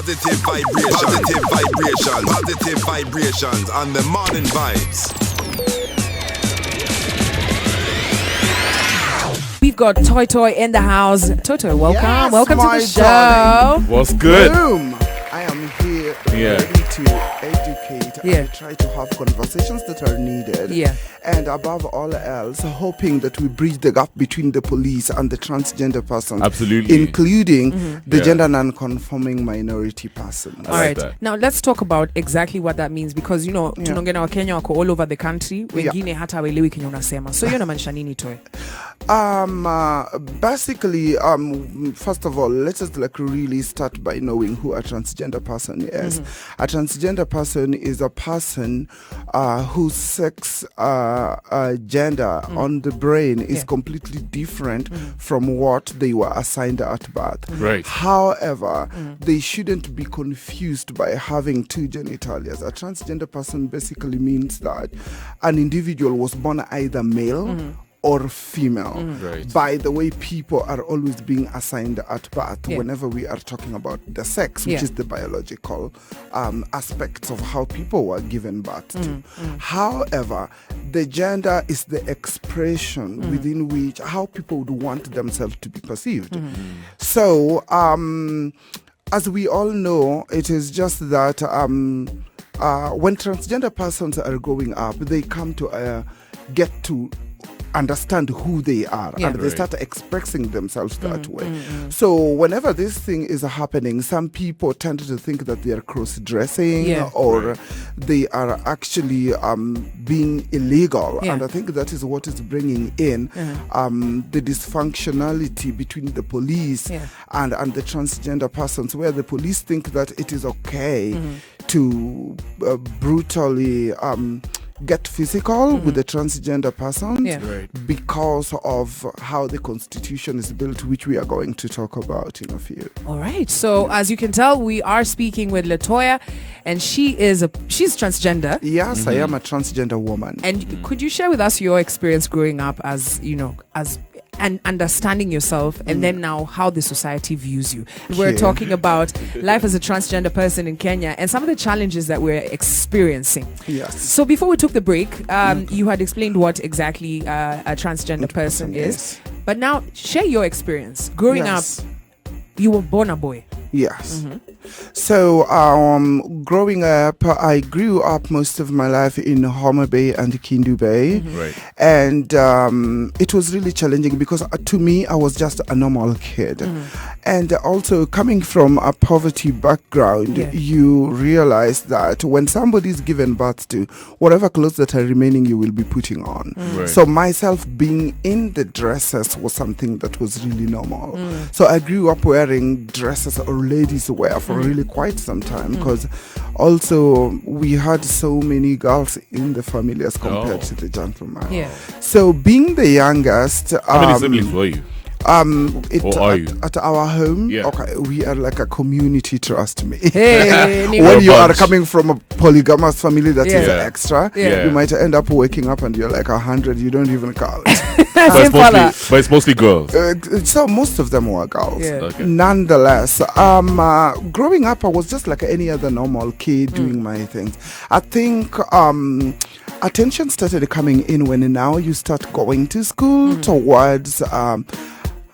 Positive vibrations on the morning vibes. We've got Toy in the house. Toy, welcome. Yes, welcome to my the show. darling. What's good? Boom! I am here ready to educate and try to have conversations that are needed. Yeah. And above all else, hoping that we bridge the gap between the police and the transgender persons. Absolutely. Including the gender non-conforming minority persons. All right. Now let's talk about exactly what that means, because tunaongea wa Kenya wako all over the country. Wengine hata hawaelewi Kenya unasema. So unamaanisha nini Toy? Basically, first of all, let's just really start by knowing who a transgender person is. A transgender person is a person whose sex gender on the brain is completely different from what they were assigned at birth. Right. However, they shouldn't be confused by having two genitalias. A transgender person basically means that an individual was born either male or female. Right. By the way, people are always being assigned at birth whenever we are talking about the sex, which is the biological aspects of how people were given birth to. However, the gender is the expression within which how people would want themselves to be perceived. So, as we all know, it is just that when transgender persons are growing up, they come to get to understand who they are and they start expressing themselves that way. So whenever this thing is happening, some people tend to think that they are cross-dressing or they are actually being illegal, and I think that is what is bringing in the dysfunctionality between the police and the transgender persons, where the police think that it is okay to brutally get physical with the transgender person because of how the constitution is built, which we are going to talk about in a few. All right. So as you can tell, we are speaking with Letoya, and she's transgender. Yes, I am a transgender woman. And could you share with us your experience growing up as and understanding yourself, and then now how the society views you? We're talking about life as a transgender person in Kenya and some of the challenges that we're experiencing. Yes. So before we took the break, you had explained what exactly a transgender person is. But now share your experience. Growing up, you were born a boy. Yes. So, growing up, I grew up most of my life in Homa Bay and Kindu Bay. Right. And it was really challenging because to me, I was just a normal kid. And also coming from a poverty background, you realize that when somebody is given birth to, whatever clothes that are remaining, you will be putting on. Right. So myself being in the dresses was something that was really normal. So I grew up wearing dresses or ladies wear for really quite some time, because also we had so many girls in the family as compared to the gentlemen. So being the youngest, how many siblings were you? At our home, okay, we are like a community, trust me. Hey, when you are coming from a polygamous family that is extra, you might end up waking up and you're like 100, you don't even count. But it's mostly girls. So most of them were girls. Okay. Nonetheless, growing up, I was just like any other normal kid doing my things. I think attention started coming in when now you start going to school towards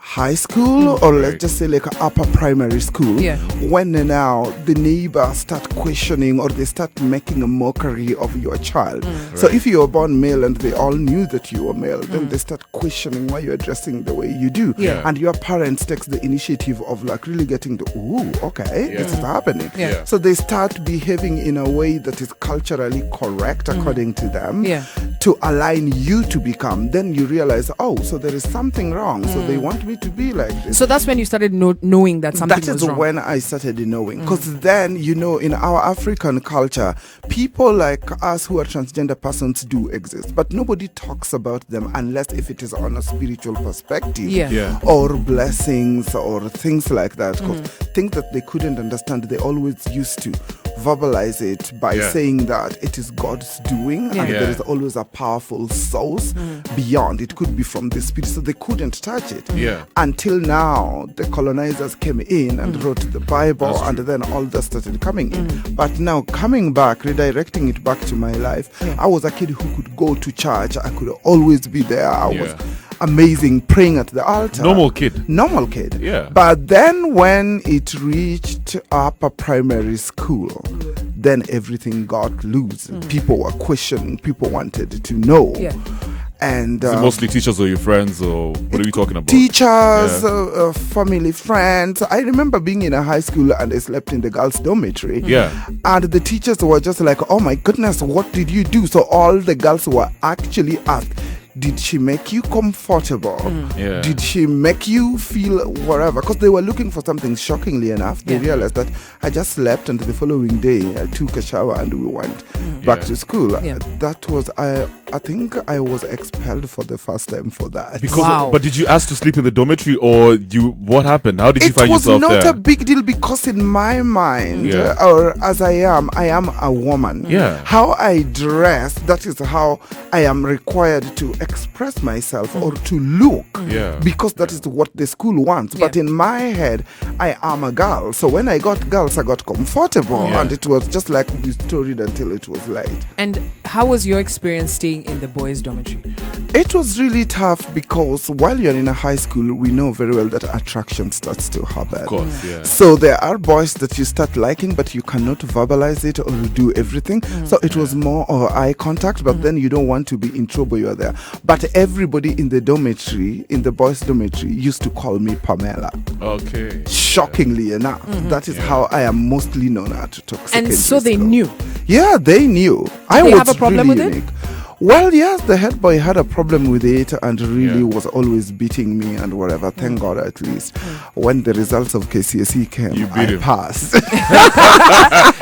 high school, or let's just say like upper primary school, when now the neighbors start questioning or they start making a mockery of your child. So if you were born male and they all knew that you were male, then they start questioning why you're dressing the way you do. And your parents takes the initiative of like really getting this is happening. So they start behaving in a way that is culturally correct according to them to align you to become. Then you realize, so there is something wrong. So they want me to be like this. So that's when you started knowing that something was wrong. That is when I started knowing, because then in our African culture, people like us who are transgender persons do exist, but nobody talks about them unless if it is on a spiritual perspective or blessings or things like that. Because things that they couldn't understand, they always used to verbalize it by saying that it is God's doing and there is always a powerful source beyond. It could be from the spirit, so they couldn't touch it. Until now, the colonizers came in and wrote the Bible, and then all that started coming in. But now coming back, redirecting it back to my life, I was a kid who could go to church. I could always be there. I was amazing praying at the altar. Normal kid. Yeah. But then when it reached upper primary school, then everything got loose. People were questioning. People wanted to know. And is it mostly teachers or your friends, or what are we talking about? Teachers, family, friends. I remember being in a high school and I slept in the girls' dormitory. And the teachers were just like, "Oh my goodness, what did you do?" So all the girls were actually asked, did she make you comfortable? Did she make you feel whatever? Because they were looking for something. Shockingly enough, they realized that I just slept, and the following day I took a shower and we went back to school. That was, I think I was expelled for the first time for that. Because but did you ask to sleep in the dormitory, or what happened? How did you find yourself there? It was not a big deal, because in my mind, or as I am a woman. How I dress, that is how I am required to express myself or to look, because that is what the school wants. But in my head, I am a girl. So when I got girls, I got comfortable, and it was just like we storied until it was late. And how was your experience staying in the boys' dormitory? It was really tough, because while you're in a high school, we know very well that attraction starts to happen. Of course, So there are boys that you start liking, but you cannot verbalize it or do everything. So it was more of eye contact, but then you don't want to be in trouble. You're there. But everybody in the dormitory, in the boys' dormitory, used to call me Pamela. Okay. Shockingly enough, that is how I am mostly known at Toxic. And so they knew. Yeah, they knew. Did they have a problem with it? Well, yes, the head boy had a problem with it and really was always beating me and whatever. Thank God, at least. When the results of KCSE came, I passed.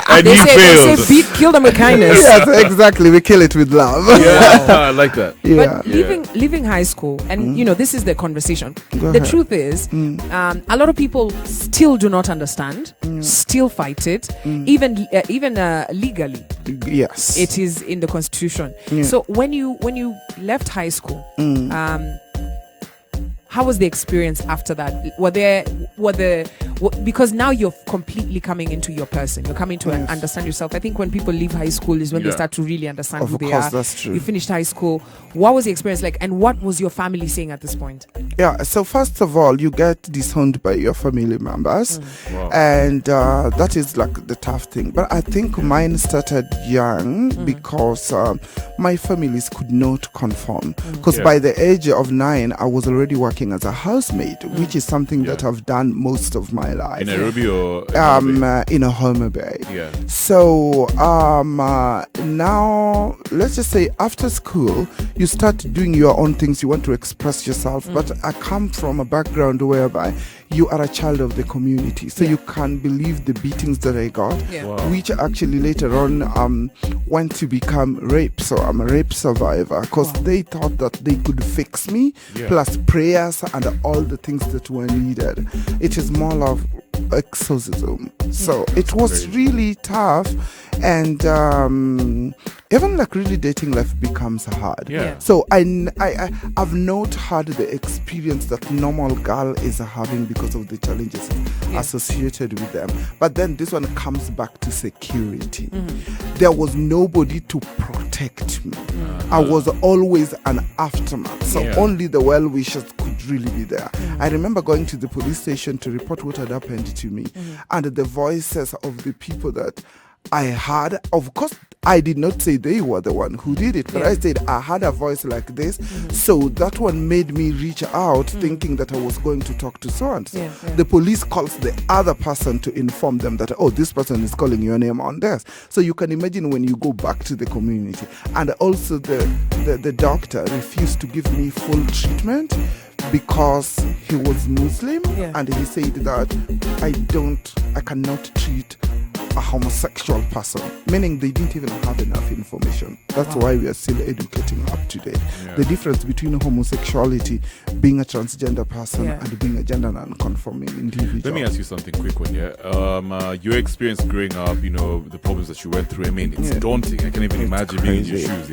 And you failed. They say kill them with kindness. Yes, exactly. We kill it with love. I like that. But leaving high school, and this is the conversation. The truth is, a lot of people still do not understand, still fight it, even legally. Yes, it is in the Constitution. So when you left high school, how was the experience after that? Because now you're completely coming into your person. You're coming to understand yourself. I think when people leave high school is when they start to really understand who they are. That's true. You finished high school. What was the experience like? And what was your family saying at this point? Yeah, so first of all, you get disowned by your family members. And that is like the tough thing. But I think mine started young because my families could not conform. Because by the age of 9, I was already working as a housemaid, which is something that I've done most of my life. In Nairobi or in a Homa Bay. So now let's just say after school you start doing your own things. You want to express yourself, but I come from a background whereby you are a child of the community, so you can't believe the beatings that I got, which actually later on went to become rape. So I'm a rape survivor because they thought that they could fix me, plus prayers and all the things that were needed. It is more of exorcism. So it was really tough, and even like really dating life becomes hard. So I've not had the experience that normal girl is having because of the challenges associated with them. But then this one comes back to security. There was nobody to protect me. I was always an aftermath. So only the well-wishers could really be there. I remember going to the police station to report what had happened to me, and the voices of the people that I had, of course, I did not say they were the one who did it, but I said I had a voice like this. So that one made me reach out thinking that I was going to talk to so-and-so. The police calls the other person to inform them that, oh, this person is calling your name on this. So you can imagine when you go back to the community. And also the doctor refused to give me full treatment because he was Muslim, and he said that I cannot treat a homosexual person, meaning they didn't even have enough information. That's why we are still educating up to date. Yeah. The difference between homosexuality, being a transgender person, and being a gender non-conforming individual. Let me ask you something quick one, your experience growing up, the problems that you went through, I mean, it's daunting. I can't even imagine being in your shoes,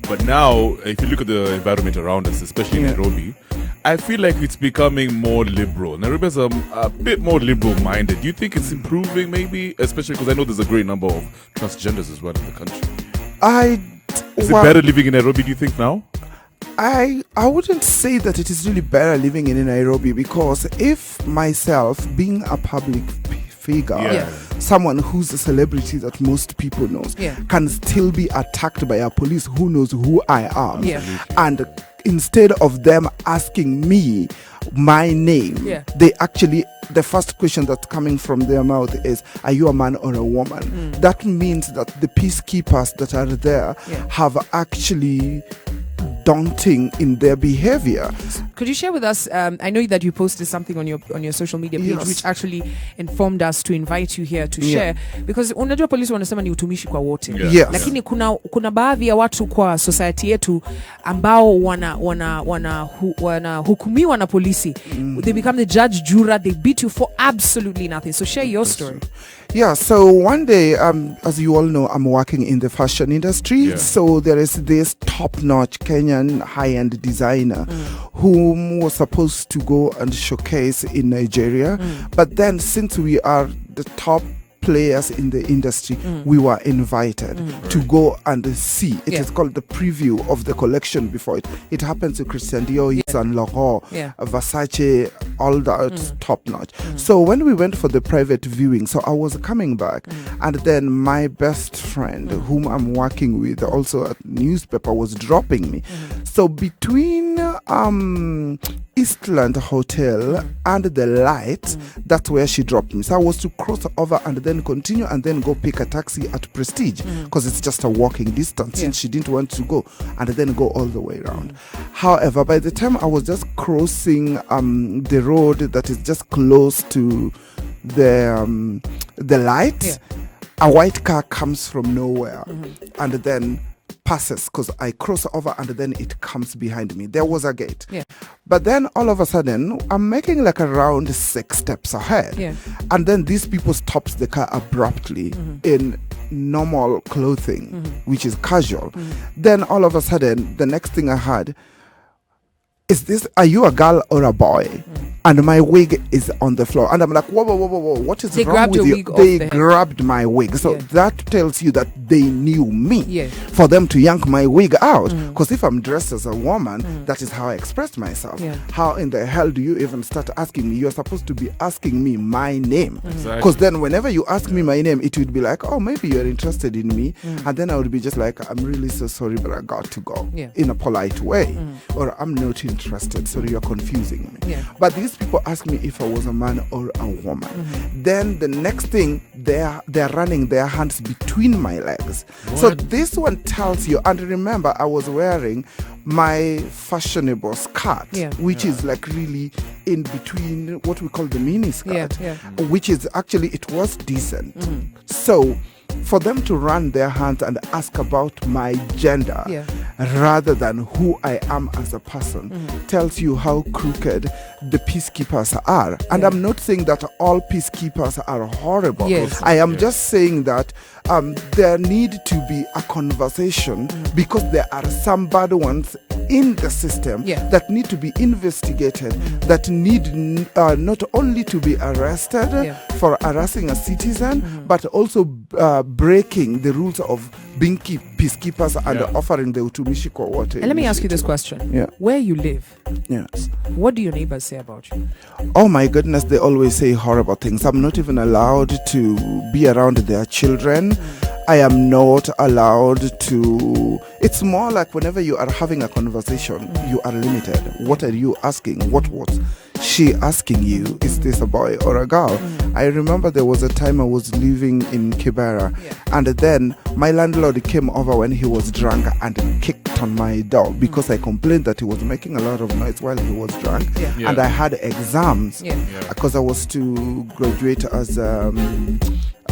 But now, if you look at the environment around us, especially in Nairobi, I feel like it's becoming more liberal. Nairobi is a bit more liberal-minded. Do you think it's improving, maybe? Especially because I know there's a great number of transgenders as well in the country. Is it better living in Nairobi, do you think, now? I wouldn't say that it is really better living in Nairobi, because if myself, being a public figure, someone who's a celebrity that most people knows, can still be attacked by a police who knows who I am, and instead of them asking me my name, they actually, the first question that's coming from their mouth is, are you a man or a woman? That means that the peacekeepers that are there have actually daunting in their behavior. Could you share with us, I know that you posted something on your social media page, which actually informed us to invite you here to share, because unajua polisi wanasema ni utumishi kwa wote, lakini kuna baadhi ya watu kwa society yetu ambao wanahukumiwa na polisi. They become the judge, juror, they beat you for absolutely nothing. So share your story. Yeah, so one day, as you all know, I'm working in the fashion industry. So there is this top-notch Kenyan high-end designer whom was supposed to go and showcase in Nigeria. But then, since we are the top players in the industry, we were invited to go and see. It is called the preview of the collection before it. It happens to Christian Dior, Saint Laurent, Versace, all that top notch. So when we went for the private viewing, so I was coming back, and then my best friend, whom I'm working with, also at newspaper, was dropping me. So between Eastland Hotel and the light, that's where she dropped me. So I was to cross over and then continue and then go pick a taxi at Prestige, because it's just a walking distance, since she didn't want to go, and then go all the way around. However, by the time I was just crossing the road that is just close to the light, a white car comes from nowhere and then passes, because I cross over and then it comes behind me. There was a gate. But then all of a sudden, I'm making like around 6 steps ahead. And then these people stops the car abruptly in normal clothing, which is casual. Then all of a sudden, the next thing I heard is, are you a girl or a boy? And my wig is on the floor. And I'm like, whoa, what is wrong with you? They grabbed my wig. So that tells you that they knew me for them to yank my wig out. Because if I'm dressed as a woman, that is how I express myself. How in the hell do you even start asking me? You're supposed to be asking me my name. Because then whenever you ask me my name, it would be like, oh, maybe you're interested in me. And then I would be just like, I'm really so sorry, but I got to go. In a polite way. Or I'm not interested, so you're confusing me. But these people ask me if I was a man or a woman. Then the next thing, they're running their hands between my legs. So this one tells you, and remember, I was wearing my fashionable skirt, which is like really in between what we call the mini skirt, which is actually, it was decent. So for them to run their hands and ask about my gender rather than who I am as a person tells you how crooked the peacekeepers are. And I'm not saying that all peacekeepers are horrible. I am just saying that there need to be a conversation, because there are some bad ones in the system that need to be investigated, that need not only to be arrested for harassing a citizen, but also breaking the rules of being peacekeepers and offering the utumishi kwa wote. And let me ask you this question. Where you live, what do your neighbors say about you? Oh my goodness, they always say horrible things. I'm not even allowed to be around their children. I am not allowed to. It's more like whenever you are having a conversation, you are limited. What are you asking? What was she asking you? Is this a boy or a girl? I remember there was a time I was living in Kibera, and then my landlord came over when he was drunk and kicked on my door because I complained that he was making a lot of noise while he was drunk. And I had exams because I was to graduate as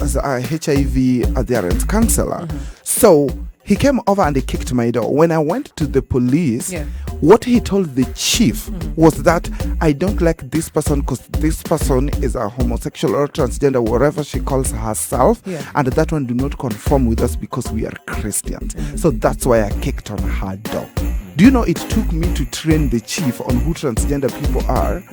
as a HIV adherence counselor. So he came over and he kicked my door. When I went to the police, what he told the chief was that I don't like this person because this person is a homosexual or transgender, whatever she calls herself, and that one do not conform with us because we are Christians. So that's why I kicked on her door. Do you know it took me to train the chief on who transgender people are?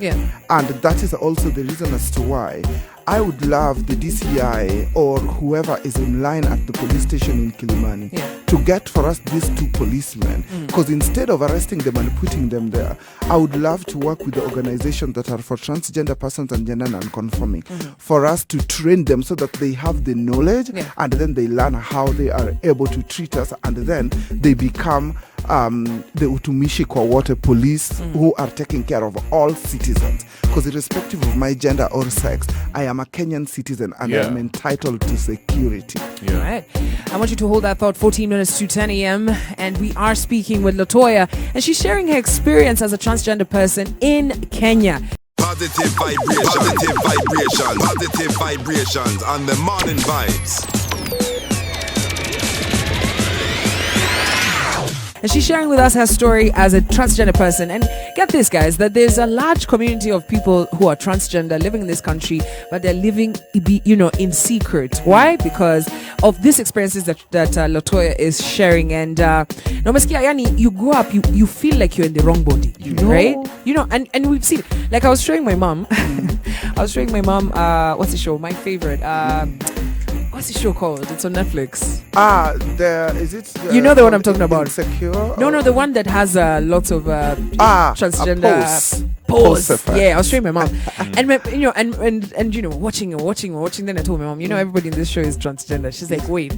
And that is also the reason as to why I would love the DCI or whoever is in line at the police station in Kilimani to get for us these 2 policemen. Because instead of arresting them and putting them there, I would love to work with the organizations that are for transgender persons and gender non-conforming for us to train them so that they have the knowledge and then they learn how they are able to treat us, and then they become the Utumishi kwa Wote police who are taking care of all citizens. Because irrespective of my gender or sex, I am a Kenyan citizen and I am entitled to security. All right. I want you to hold that thought. 14 minutes to 10 a.m. And we are speaking with Letoya, and she's sharing her experience as a transgender person in Kenya. Positive vibrations on the morning vibes. And she's sharing with us her story as a transgender person. And get this, guys, that there's a large community of people who are transgender living in this country, but they're living, in secret. Why? Because of these experiences that Letoya is sharing. And you grow up, you feel like you're in the wrong body, right? And we've seen, like I was showing my mom, what's the show? My favorite. What's the show called? It's on Netflix. Is it? You know the one I'm talking about? Insecure? No, the one that has lots of transgender pose. Yeah, I was showing my mom, and watching. Then I told my mom, everybody in this show is transgender. She's like, wait.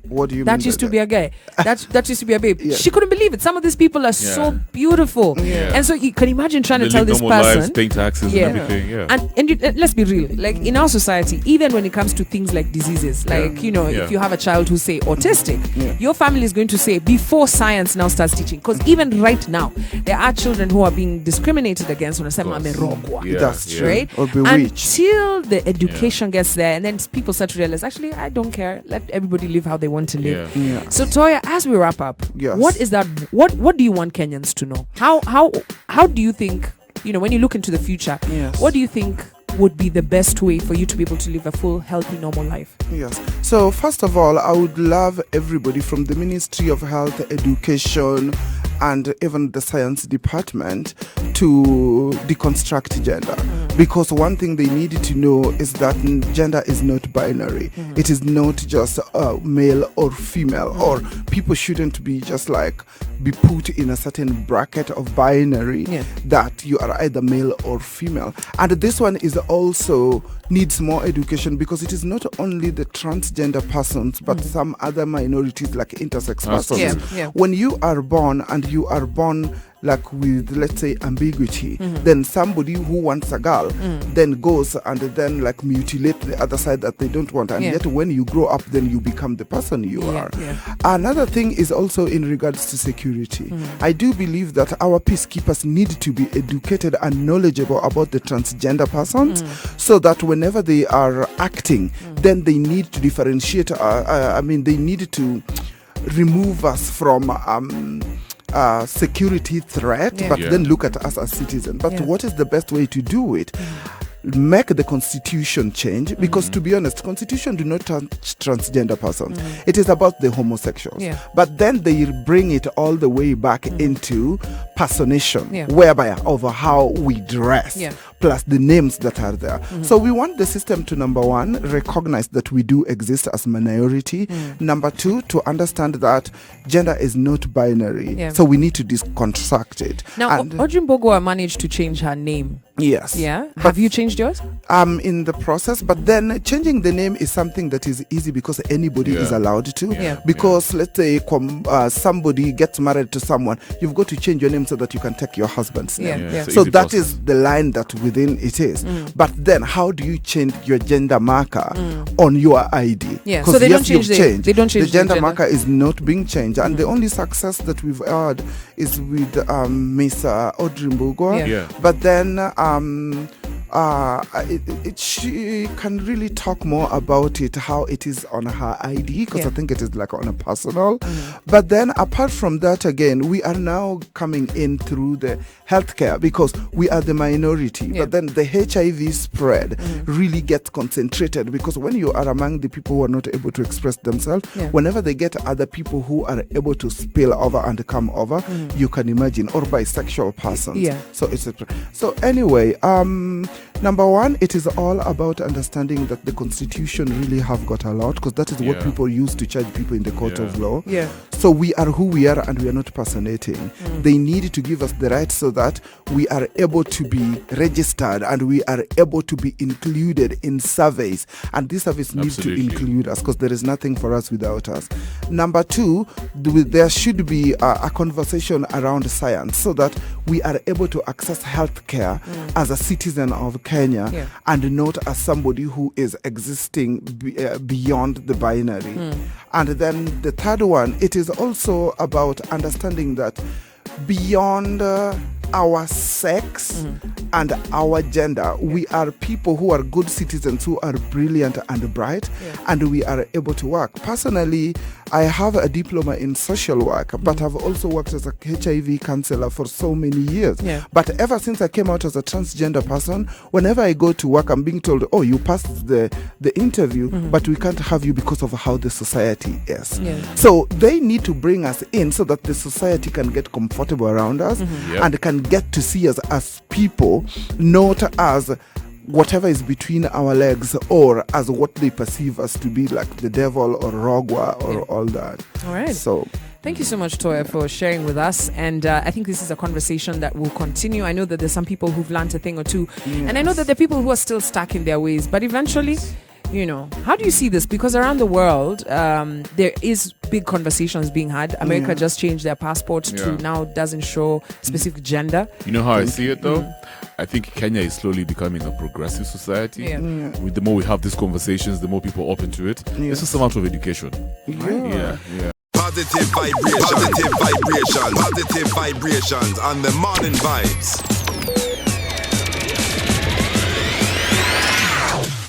What do you mean? That used to be a guy. That used to be a babe. She couldn't believe it. Some of these people are so beautiful, and so you can imagine trying to tell this person, lives, paying taxes and everything. And let's be real. Like in our society, even when it comes to things like diseases, like if you have a child who's say autistic, your family is going to say before science now starts teaching. Because even right now, there are children who are being discriminated against when I say amerogwa. That's true. Right? Or bewitched. Until the education gets there, and then people start to realize, actually, I don't care. Let everybody live how they want to live. So Toya, as we wrap up, what is that? What do you want Kenyans to know? How do you think, when you look into the future, what do you think would be the best way for you to be able to live a full, healthy, normal life? Yes. So first of all, I would love everybody from the Ministry of Health, Education, and even the science department to deconstruct gender. Because one thing they need to know is that gender is not binary. It is not just male or female, or people shouldn't be just be put in a certain bracket of binary that you are either male or female. And this one is also needs more education, because it is not only the transgender persons but some other minorities like intersex persons. When you are born and you are born with, let's say, ambiguity, then somebody who wants a girl then goes and then mutilate the other side that they don't want, and yet when you grow up then you become the person you are. Another thing is also in regards to security. I do believe that our peacekeepers need to be educated and knowledgeable about the transgender persons, so that whenever they are acting, then they need to differentiate. They need to remove us from security threat, but then look at us as citizens. But what is the best way to do it? Make the constitution change, because to be honest, constitution do not touch transgender persons. It is about the homosexuals. But then they bring it all the way back into personation, whereby over how we dress, plus the names that are there. So we want the system to, number one, recognize that we do exist as minority. Number two, to understand that gender is not binary. So we need to deconstruct it. Now, Audrey Mbogwa managed to change her name. Yes. Yeah. Have you changed yours? In the process, but then changing the name is something that is easy because anybody is allowed to. Because let's say somebody gets married to someone, you've got to change your name so that you can take your husband's name. So that is the line that within it is. But then how do you change your gender marker on your ID? Because so they don't change the gender marker is not being changed. And the only success that we've had is with Miss Audrey Mbogwa. But then she can really talk more about it, how it is on her ID, because I think it is like on a personal. But then apart from that, again, we are now coming in through the healthcare because we are the minority. But then the HIV spread really gets concentrated because when you are among the people who are not able to express themselves, whenever they get other people who are able to spill over and come over, you can imagine, or bisexual persons. So anyway, number one, it is all about understanding that the Constitution really have got a lot, because that is what people use to charge people in the court of law. So we are who we are and we are not personating. They need to give us the right so that we are able to be registered and we are able to be included in surveys. And this service needs to include us, because there is nothing for us without us. Number two, there should be a conversation around science so that we are able to access healthcare as a citizen of Kenya and not as somebody who is existing beyond the binary. And then the third one, it is also about understanding that beyond our sex and our gender, we are people who are good citizens, who are brilliant and bright, and we are able to work. Personally, I have a diploma in social work, but I've also worked as a HIV counselor for so many years. But ever since I came out as a transgender person, whenever I go to work, I'm being told, oh, you passed the interview, but we can't have you because of how the society is. So they need to bring us in so that the society can get comfortable around us and can get to see us as people, not as whatever is between our legs or as what they perceive us to be, like the devil or Rogwa or all that. All right. So thank you so much, Toya, for sharing with us. And I think this is a conversation that will continue. I know that there's some people who've learned a thing or two. And I know that there are people who are still stuck in their ways. But eventually, you know, how do you see this? Because around the world, there is big conversations being had. America just changed their passport to now doesn't show specific gender. You know how I see it, though? I think Kenya is slowly becoming a progressive society. With the more we have these conversations, the more people open to it. It's just a matter of education. Positive vibrations on the morning vibes.